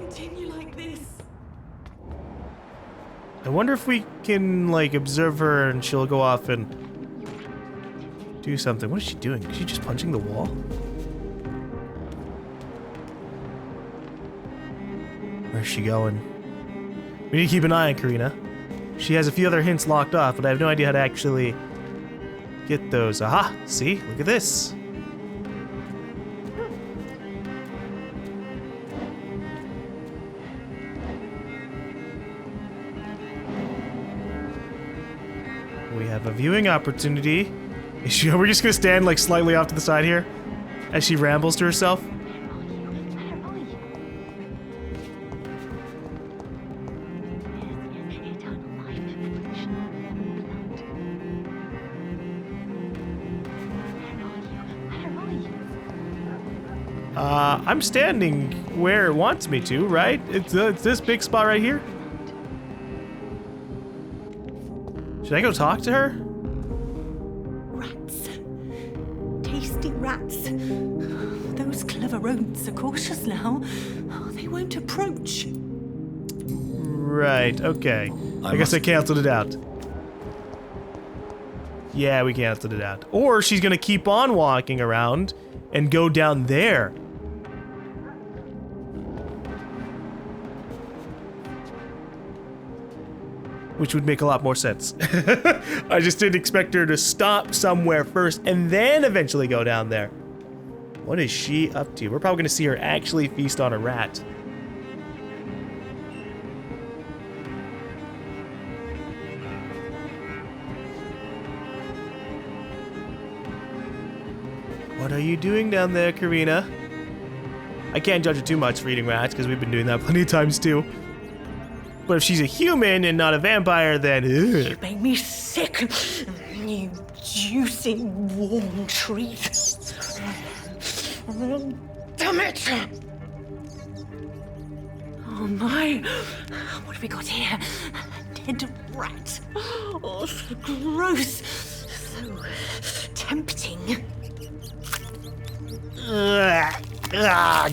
continue like this. I wonder if we can, like, observe her and she'll go off and do something. What is she doing? Is she just punching the wall? Where's she going? We need to keep an eye on Carina. She has a few other hints locked off, but I have no idea how to actually get those. Aha! See? Look at this. We have a viewing opportunity. We're just gonna stand like slightly off to the side here as she rambles to herself. I'm standing where it wants me to, right? It's this big spot right here. Should I go talk to her? Rats. Tasty rats. Those clever rodents are cautious now. They won't approach. Right, okay. I guess I canceled it out. Yeah, we canceled it out. Or she's gonna keep on walking around and go down there. Which would make a lot more sense. I just didn't expect her to stop somewhere first and then eventually go down there. What is she up to? We're probably gonna see her actually feast on a rat. What are you doing down there, Carina? I can't judge her too much for eating rats because we've been doing that plenty of times too. But if she's a human and not a vampire, then You make me sick. You juicy, warm treat. Oh, damn it! Oh my! What have we got here? A dead rat. Oh, so gross. So tempting.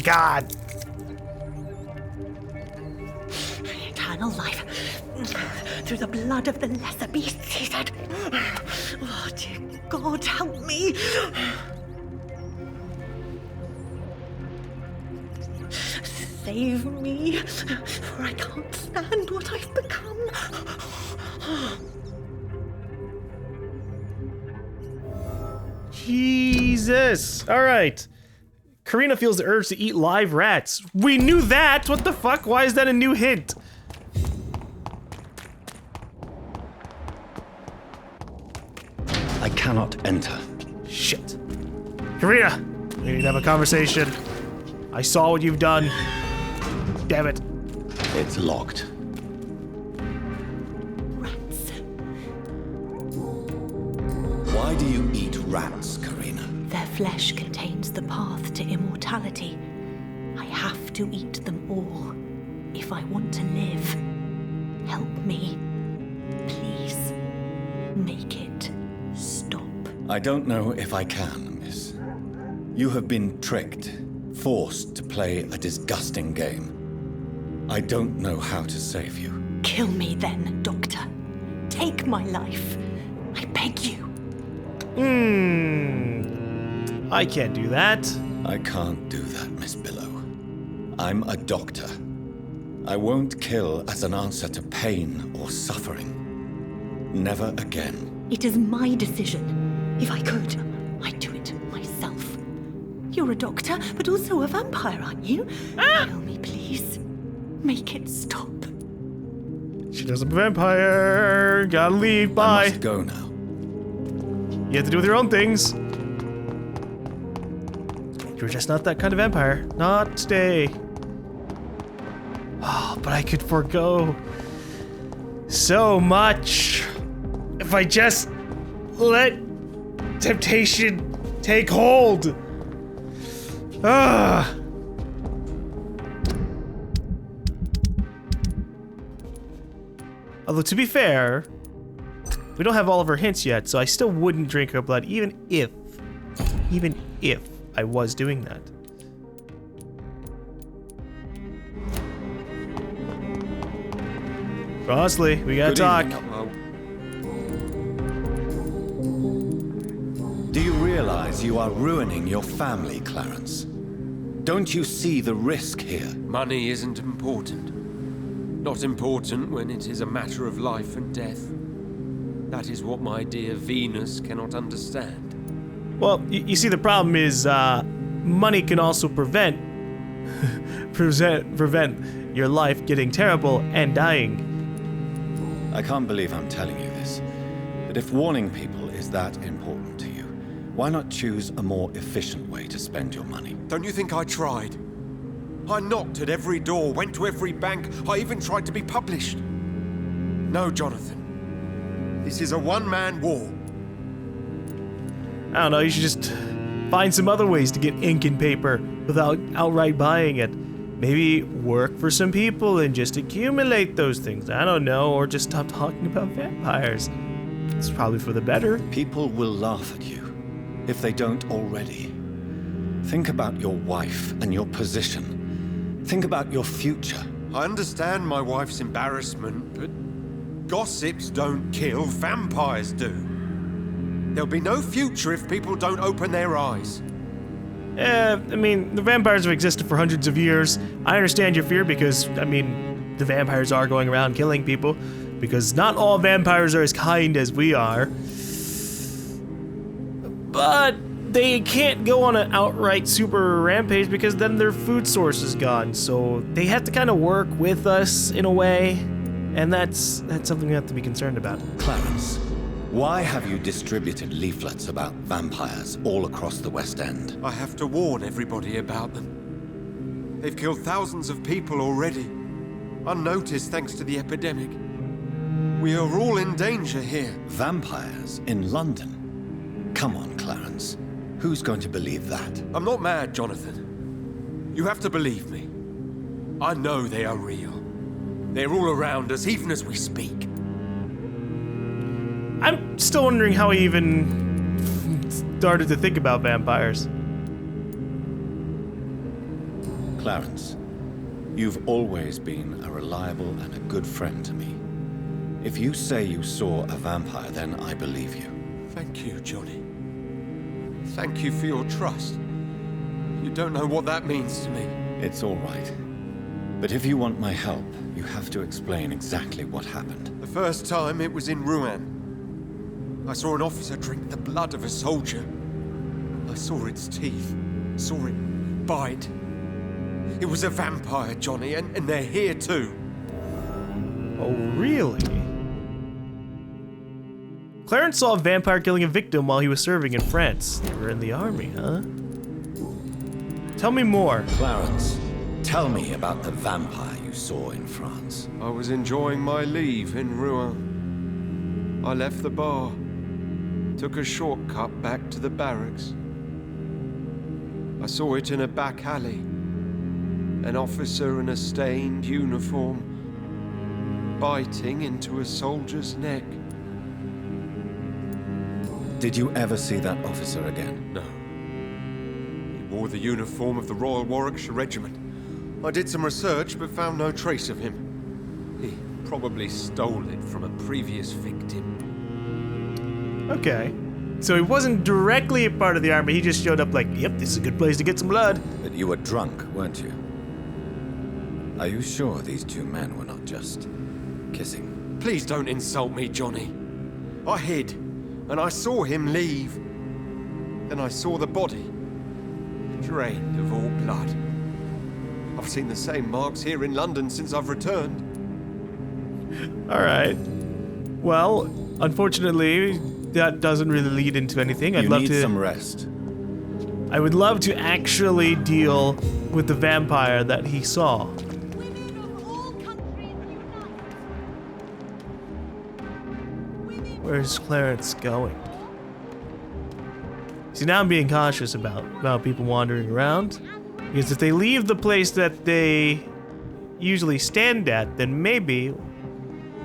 God. Eternal life. Through the blood of the lesser beasts, he said. Oh, dear God, help me. Save me, for I can't stand what I've become. Jesus. All right. Carina feels the urge to eat live rats. We knew that. What the fuck? Why is that a new hint? I cannot enter. Shit. Carina, we need to have a conversation. I saw what you've done. Damn it. It's locked. Rats. Why do you eat rats, Carina? Their flesh contains the path to immortality. I have to eat them all if I want to live. Help me. Please. Make it stop. I don't know if I can, miss. You have been tricked, forced to play a disgusting game. I don't know how to save you. Kill me then, Doctor. Take my life. I beg you. I can't do that. I can't do that, Miss Billow. I'm a doctor. I won't kill as an answer to pain or suffering. Never again. It is my decision. If I could, I'd do it myself. You're a doctor, but also a vampire, aren't you? Kill me, please. Make it stop. She doesn't a vampire. Gotta leave. Bye. I must go now. You have to do with your own things. You're just not that kind of vampire. Not today. Oh, but I could forego so much if I just let temptation take hold. Ah. Although, to be fair, we don't have all of her hints yet, so I still wouldn't drink her blood, even if I was doing that. Bosley, we gotta Good talk. evening. Do you realize you are ruining your family, Clarence? Don't you see the risk here? Money isn't important. Not important when it is a matter of life and death. That is what my dear Venus cannot understand. Well, you see, the problem is money can also prevent your life getting terrible and dying. I can't believe I'm telling you this, but if warning people is that important to you, why not choose a more efficient way to spend your money? Don't you think I tried? I knocked at every door, went to every bank, I even tried to be published. No, Jonathan. This is a one-man war. I don't know, you should just find some other ways to get ink and paper without outright buying it. Maybe work for some people and just accumulate those things. I don't know, or just stop talking about vampires. It's probably for the better. People will laugh at you, if they don't already. Think about your wife and your position. Think about your future. I understand my wife's embarrassment, but gossips don't kill, vampires do. There'll be no future if people don't open their eyes. I mean, the vampires have existed for hundreds of years. I understand your fear because, I mean, the vampires are going around killing people. Because not all vampires are as kind as we are. But they can't go on an outright super rampage because then their food source is gone. So they have to kind of work with us in a way. And that's something we have to be concerned about. Clarence, why have you distributed leaflets about vampires all across the West End? I have to warn everybody about them. They've killed thousands of people already, unnoticed thanks to the epidemic. We are all in danger here. Vampires in London? Come on, Clarence. Who's going to believe that? I'm not mad, Jonathan. You have to believe me. I know they are real. They're all around us, even as we speak. I'm still wondering how he even started to think about vampires. Clarence, you've always been a reliable and a good friend to me. If you say you saw a vampire, then I believe you. Thank you, Johnny. Thank you for your trust. You don't know what that means to me. It's all right. But if you want my help, you have to explain exactly what happened. The first time it was in Rouen. I saw an officer drink the blood of a soldier. I saw its teeth, saw it bite. It was a vampire, Johnny, and they're here too. Oh, really? Clarence saw a vampire killing a victim while he was serving in France. They were in the army, huh? Tell me more. Clarence, tell me about the vampire you saw in France. I was enjoying my leave in Rouen. I left the bar, took a shortcut back to the barracks. I saw it in a back alley. An officer in a stained uniform, biting into a soldier's neck. Did you ever see that officer again? No. He wore the uniform of the Royal Warwickshire Regiment. I did some research, but found no trace of him. He probably stole it from a previous victim. Okay. So he wasn't directly a part of the army, he just showed up like, yep, this is a good place to get some blood. But you were drunk, weren't you? Are you sure these two men were not just kissing? Please don't insult me, Johnny. I hid, and I saw him leave. Then I saw the body, drained of all blood. I've seen the same marks here in London since I've returned. Alright. Well, unfortunately, that doesn't really lead into anything. You need some rest. I would love to actually deal with the vampire that he saw. Where's Clarence going? See, now I'm being cautious about people wandering around. Because if they leave the place that they usually stand at, then maybe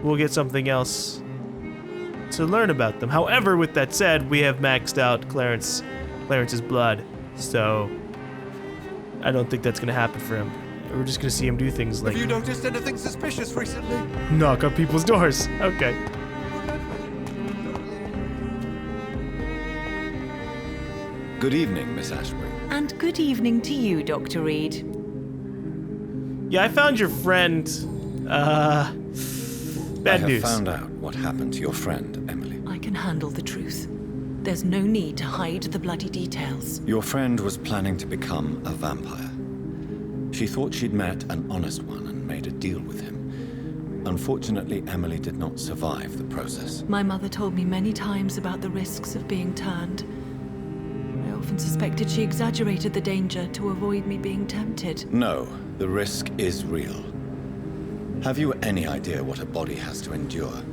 we'll get something else to learn about them. However, with that said, we have maxed out Clarence's blood, so I don't think that's gonna happen for him. We're just gonna see him do things like Have you noticed anything suspicious recently? knock on people's doors. Okay. Good evening, Miss Ashbury. And good evening to you, Dr. Reed. Yeah, I found your friend. I Bad have news. found out what happened to your friend, Emily. I can handle the truth. There's no need to hide the bloody details. Your friend was planning to become a vampire. She thought she'd met an honest one and made a deal with him. Unfortunately, Emily did not survive the process. My mother told me many times about the risks of being turned. I often suspected she exaggerated the danger to avoid me being tempted. No, the risk is real. Have you any idea what a body has to endure?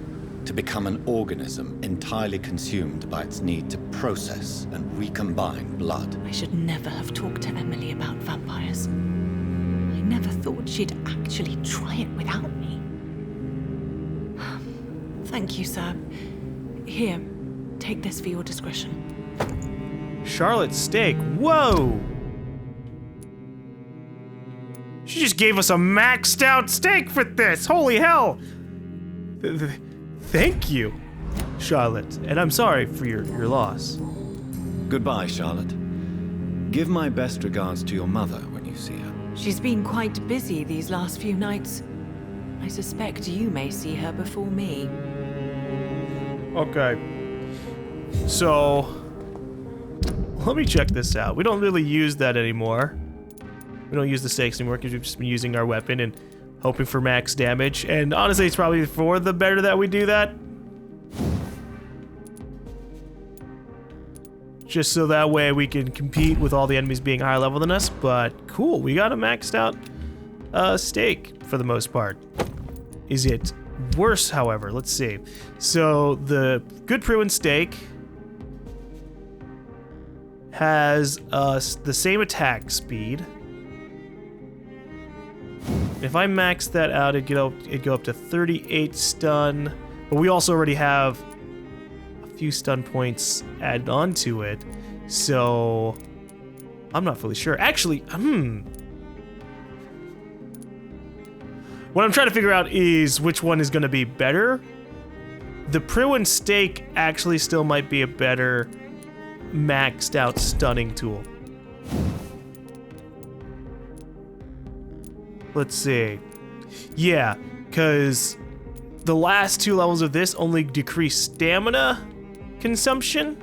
To become an organism entirely consumed by its need to process and recombine blood. I should never have talked to Emily about vampires. I never thought she'd actually try it without me. Thank you, sir. Here, take this for your discretion. Charlotte steak. Whoa! She just gave us a maxed out steak for this. Holy hell! Thank you, Charlotte. And I'm sorry for your loss. Goodbye, Charlotte. Give my best regards to your mother when you see her. She's been quite busy these last few nights. I suspect you may see her before me. Okay. So, let me check this out. We don't really use that anymore. We don't use the stakes anymore because we've just been using our weapon and hoping for max damage. And honestly, it's probably for the better that we do that. Just so that way we can compete with all the enemies being higher level than us. But cool, we got a maxed out stake for the most part. Is it worse, however? Let's see. So the good Pruin stake has the same attack speed. If I max that out, it'd go up to 38 stun. But we also already have a few stun points added onto it. So I'm not fully sure. Actually, what I'm trying to figure out is which one is going to be better. The Pruin stake actually still might be a better maxed out stunning tool. Let's see. Yeah, because the last two levels of this only decrease stamina consumption.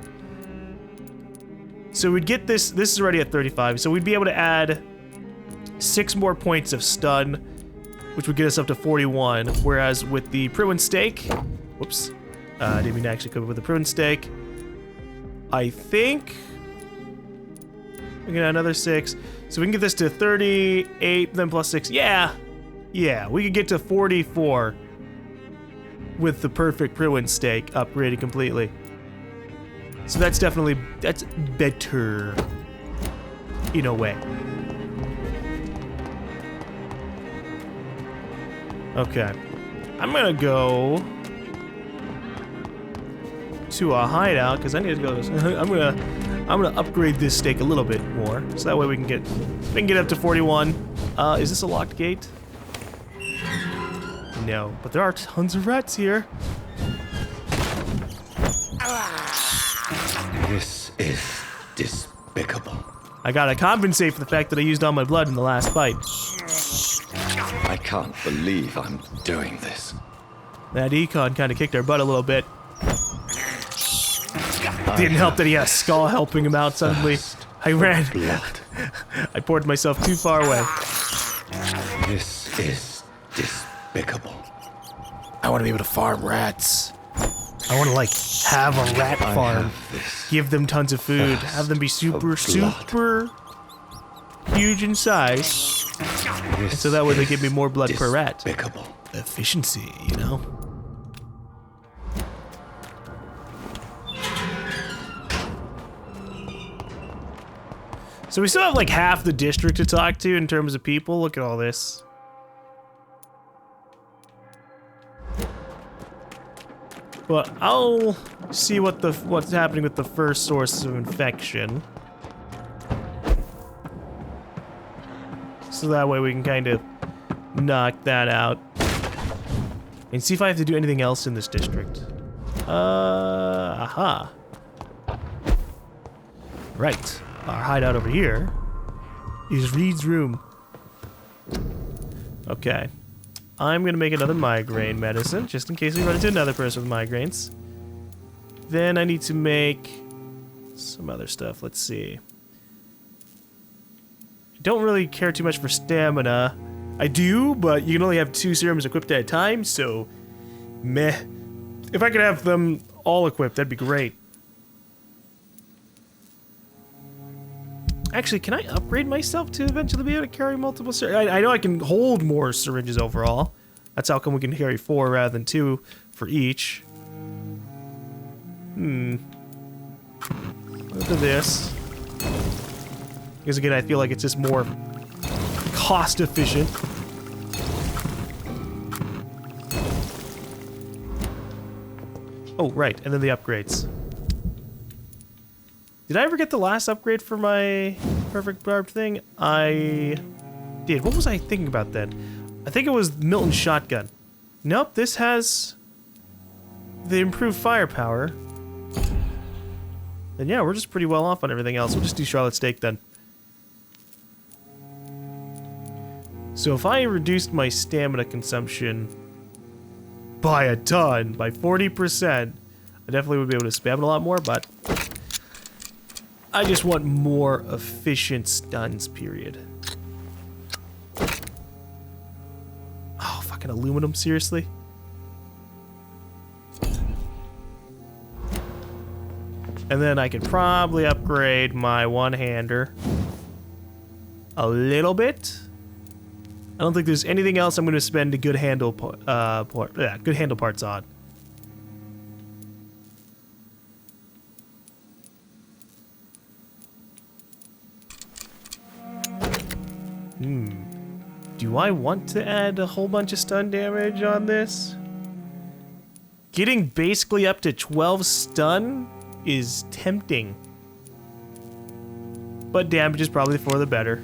So we'd get this is already at 35, so we'd be able to add 6 more points of stun, which would get us up to 41, whereas with the Pruin stake, whoops, I didn't mean to actually come up with the Pruin stake. I think we get another 6. So we can get this to 38, then plus 6. Yeah, we could get to 44 with the perfect Pruin stake upgraded completely. So that's better in a way. Okay, I'm gonna go to a hideout because I need to go. I'm gonna upgrade this stake a little bit more, so that way we can get up to 41. Is this a locked gate? No, but there are tons of rats here. This is despicable. I gotta compensate for the fact that I used all my blood in the last fight. I can't believe I'm doing this. That econ kind of kicked our butt a little bit. Didn't help that he had a skull helping him out suddenly. I ran. Blood. I poured myself too far away. This is despicable. I want to be able to farm rats. I want to, like, have a rat farm. Give them tons of food. Have them be super huge in size. And so that way they give me more blood per rat. Despicable. Efficiency, you know? So we still have like half the district to talk to in terms of people. Look at all this. But I'll see what's happening with the first source of infection. So that way we can kind of knock that out. And see if I have to do anything else in this district. Aha. Right. Our hideout over here is Reed's room. Okay. I'm gonna make another migraine medicine, just in case we run into another person with migraines. Then I need to make some other stuff. Let's see. I don't really care too much for stamina. I do, but you can only have 2 serums equipped at a time, so meh. If I could have them all equipped, that'd be great. Actually, can I upgrade myself to eventually be able to carry multiple syringes? I know I can hold more syringes overall. That's how come we can carry 4 rather than 2 for each. Look at this. Because again, I feel like it's just more cost efficient. Oh, right, and then the upgrades. Did I ever get the last upgrade for my perfect barb thing? I did. What was I thinking about then? I think it was Milton's shotgun. Nope, this has the improved firepower. And yeah, we're just pretty well off on everything else. We'll just do Charlotte Steak then. So if I reduced my stamina consumption by a ton, by 40%, I definitely would be able to spam it a lot more, but I just want more efficient stuns, period. Oh, fucking aluminum, seriously? And then I could probably upgrade my one-hander a little bit. I don't think there's anything else I'm going to spend a good handle good handle parts on. Do I want to add a whole bunch of stun damage on this? Getting basically up to 12 stun is tempting. But damage is probably for the better.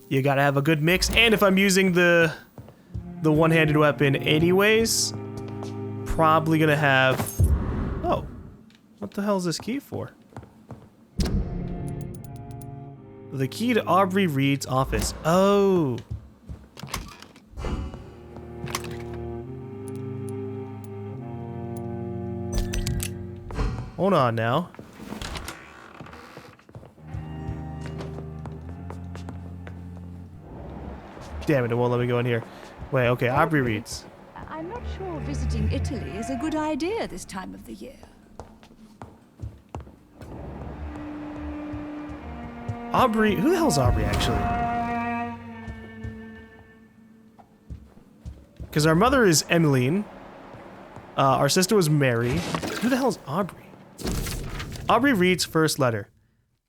You gotta have a good mix, and if I'm using the one-handed weapon anyways, probably gonna have... Oh, what the hell is this key for? The key to Aubrey Reed's office. Oh. Hold on now. Damn it, it won't let me go in here. Wait, okay, Aubrey Reed's. I'm not sure visiting Italy is a good idea this time of the year. Aubrey, who the hell's Aubrey actually? Because our mother is Emmeline. Our sister was Mary. Who the hell's Aubrey? Aubrey Reed's first letter.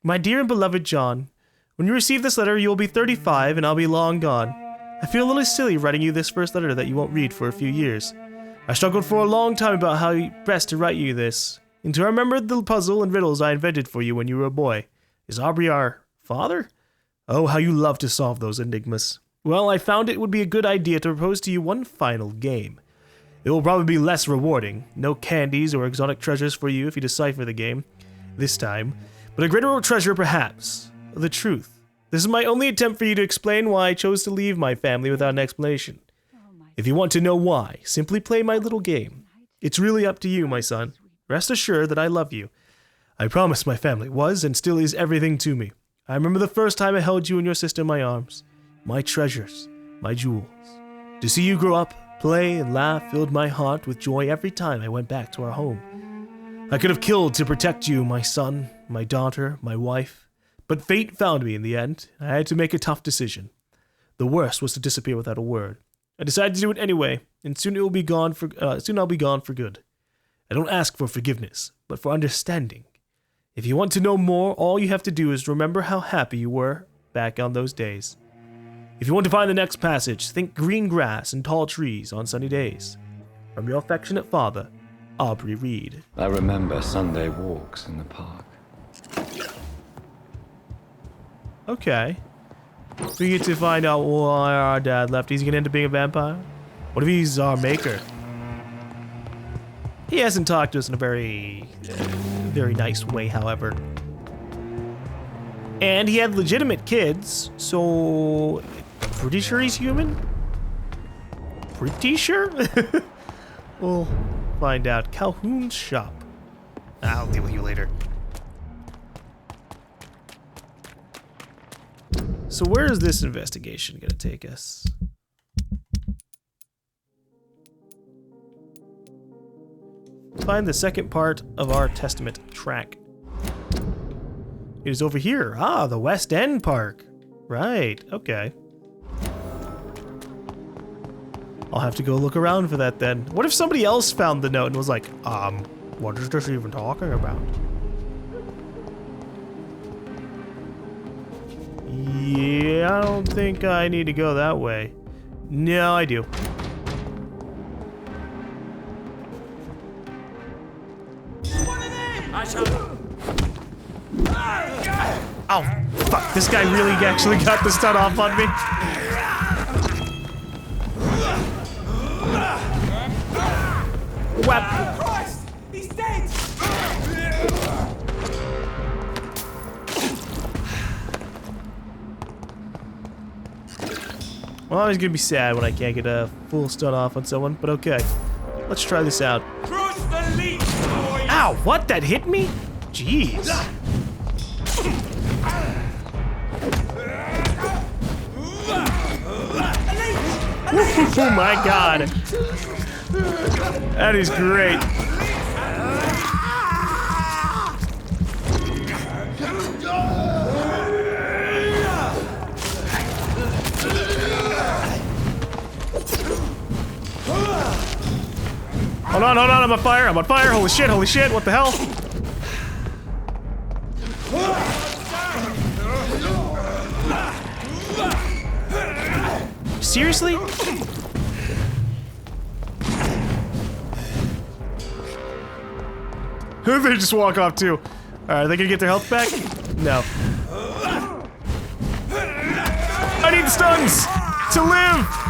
My dear and beloved John, when you receive this letter, you will be 35 and I'll be long gone. I feel a little silly writing you this first letter that you won't read for a few years. I struggled for a long time about how best to write you this, and to remember the puzzle and riddles I invented for you when you were a boy. Is Aubrey our father? Oh, how you love to solve those enigmas. Well, I found it would be a good idea to propose to you one final game. It will probably be less rewarding. No candies or exotic treasures for you if you decipher the game this time, but a greater treasure perhaps. The truth. This is my only attempt for you to explain why I chose to leave my family without an explanation. If you want to know why, simply play my little game. It's really up to you, my son. Rest assured that I love you. I promise my family was and still is everything to me. I remember the first time I held you and your sister in my arms. My treasures, my jewels. To see you grow up, play, and laugh filled my heart with joy every time I went back to our home. I could have killed to protect you, my son, my daughter, my wife. But fate found me in the end. I had to make a tough decision. The worst was to disappear without a word. I decided to do it anyway, and soon I'll be gone for good. I don't ask for forgiveness, but for understanding. If you want to know more, all you have to do is remember how happy you were back on those days. If you want to find the next passage, think green grass and tall trees on sunny days. From your affectionate father, Aubrey Reed. I remember Sunday walks in the park. Okay. We get to find out why our dad left. He's gonna end up being a vampire? What if he's our maker? He hasn't talked to us in a very nice way, however. And he had legitimate kids, so pretty sure he's human? Pretty sure? We'll find out. Calhoun's shop. I'll deal with you later. So where is this investigation gonna take us? Find the second part of our Testament track. It is over here. Ah, the West End Park. Right, okay. I'll have to go look around for that then. What if somebody else found the note and was like, what is this even talking about? Yeah, I don't think I need to go that way. No, I do. Oh, fuck. This guy really actually got the stun off on me. Whap. Christ! He's dead! Well, I'm always gonna be sad when I can't get a full stun off on someone, but okay. Let's try this out. Cross the leech, boy! Ow, what? That hit me? Jeez. Oh my god. That is great. Hold on, I'm on fire, holy shit, what the hell? Seriously? They just walk off too. Alright, are they gonna get their health back? No. I need stuns to live!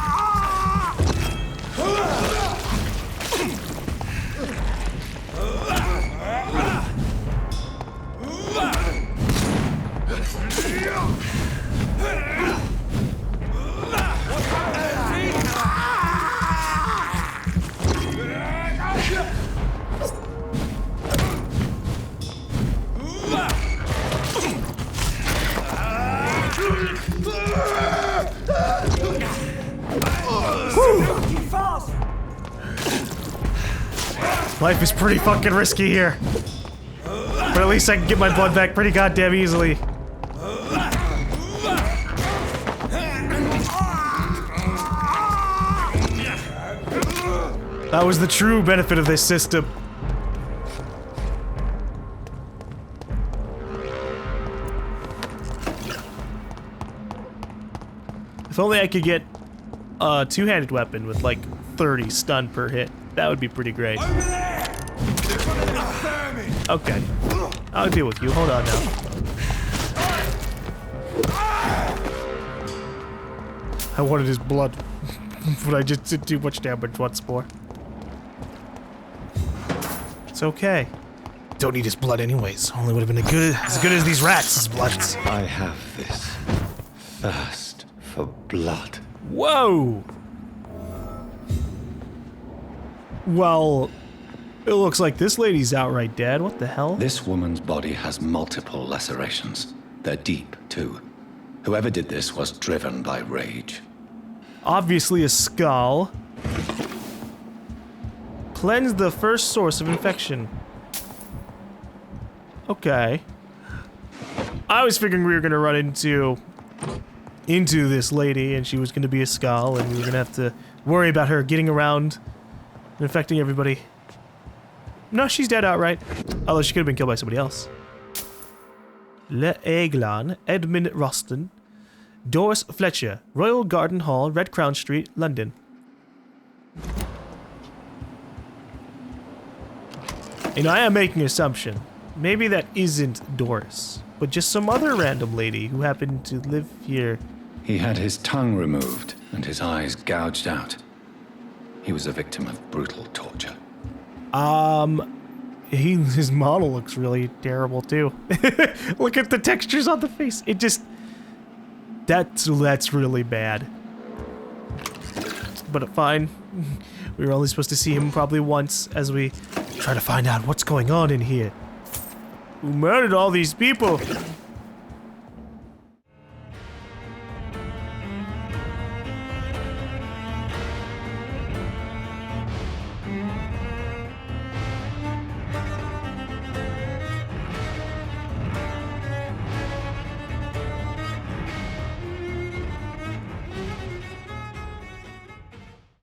Life is pretty fucking risky here. But at least I can get my blood back pretty goddamn easily. That was the true benefit of this system. If only I could get a two-handed weapon with like 30 stun per hit. That would be pretty great. Okay. I'll deal with you. Hold on now. I wanted his blood, but I just did too much damage once more. It's okay. Don't need his blood anyways. Only would have been as good as these rats' bloods. I have this thirst for blood. Whoa! Well, it looks like this lady's outright dead. What the hell? This woman's body has multiple lacerations. They're deep, too. Whoever did this was driven by rage. Obviously a skull. Cleanse the first source of infection. Okay. I was figuring we were gonna run into this lady and she was gonna be a skull and we were gonna have to worry about her getting around and infecting everybody. No, she's dead outright. Although she could have been killed by somebody else. Le Aiglon, Edmund Roston, Doris Fletcher, Royal Garden Hall, Red Crown Street, London. You know, I am making an assumption. Maybe that isn't Doris, but just some other random lady who happened to live here. He had his tongue removed and his eyes gouged out. He was a victim of brutal torture. His model looks really terrible too. Look at the textures on the face. It just, that's really bad. But fine. We were only supposed to see him probably once as we try to find out what's going on in here. Who murdered all these people?